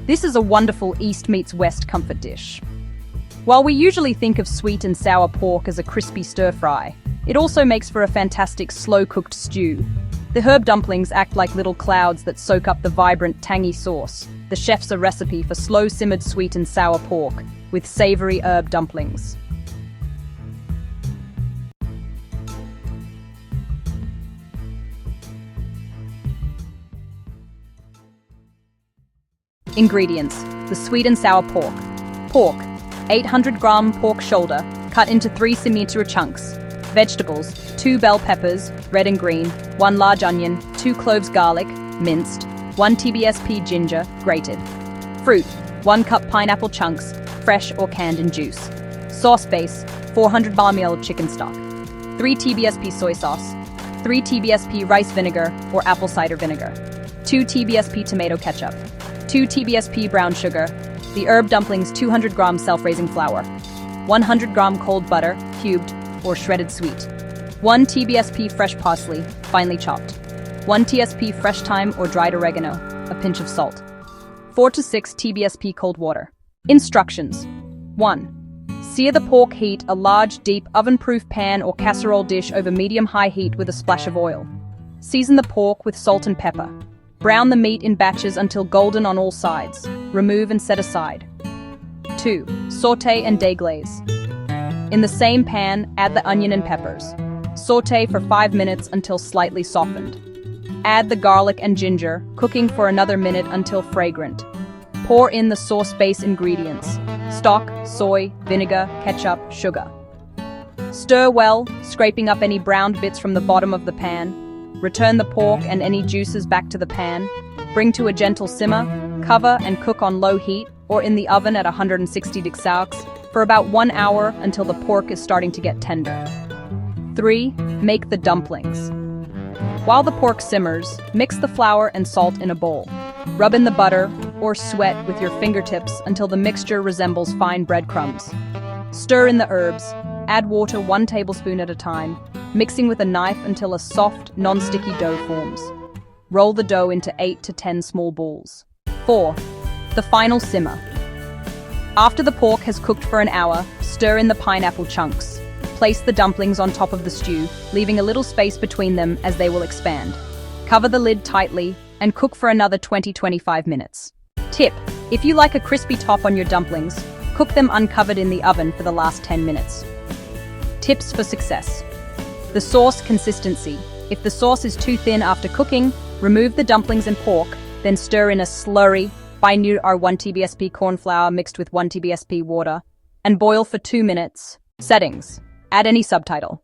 This is a wonderful East meets West comfort dish. While we usually think of sweet and sour pork as a crispy stir-fry, it also makes for a fantastic slow-cooked stew. The herb dumplings act like little clouds that soak up the vibrant, tangy sauce. The chef's a recipe for slow-simmered sweet and sour pork with savory herb dumplings. Ingredients: the sweet and sour pork. Pork, 800-gram pork shoulder, cut into 3 cm chunks. Vegetables, 2 bell peppers, red and green, 1 large onion, 2 cloves garlic, minced, 1 tbsp ginger, grated. Fruit, 1 cup pineapple chunks, fresh or canned in juice. Sauce base, 400 ml chicken stock. 3 tbsp soy sauce, 3 tbsp rice vinegar or apple cider vinegar. 2 tbsp tomato ketchup. 2 tbsp brown sugar. The herb dumplings 200 gram self-raising flour. 100 gram cold butter, cubed or shredded sweet. 1 tbsp fresh parsley, finely chopped. 1 tsp fresh thyme or dried oregano, a pinch of salt. 4 to 6 tbsp cold water. Instructions. 1. Sear the pork. Heat a large, deep, oven-proof pan or casserole dish over medium-high heat with a splash of oil. Season the pork with salt and pepper. Brown the meat in batches until golden on all sides. Remove and set aside. 2. Sauté and deglaze. In the same pan, add the onion and peppers. Sauté for 5 minutes until slightly softened. Add the garlic and ginger, cooking for another minute until fragrant. Pour in the sauce base ingredients: stock, soy, vinegar, ketchup, sugar. Stir well, scraping up any browned bits from the bottom of the pan. Return the pork and any juices back to the pan. Bring to a gentle simmer, cover and cook on low heat or in the oven at 160 degrees Celsius for about 1 hour until the pork is starting to get tender. 3. Make the dumplings. While the pork simmers, mix the flour and salt in a bowl. Rub in the butter or sweat with your fingertips until the mixture resembles fine breadcrumbs. Stir in the herbs. Add water 1 tablespoon at a time, mixing with a knife until a soft, non-sticky dough forms. Roll the dough into 8 to 10 small balls. 4. The final simmer. After the pork has cooked for an hour, stir in the pineapple chunks. Place the dumplings on top of the stew, leaving a little space between them as they will expand. Cover the lid tightly and cook for another 20-25 minutes. Tip: if you like a crispy top on your dumplings, cook them uncovered in the oven for the last 10 minutes. Tips for success. The sauce consistency. If the sauce is too thin after cooking, remove the dumplings and pork, then stir in a slurry, fine or 1 tbsp corn flour mixed with 1 tbsp water, and boil for 2 minutes. Settings. Add any subtitle.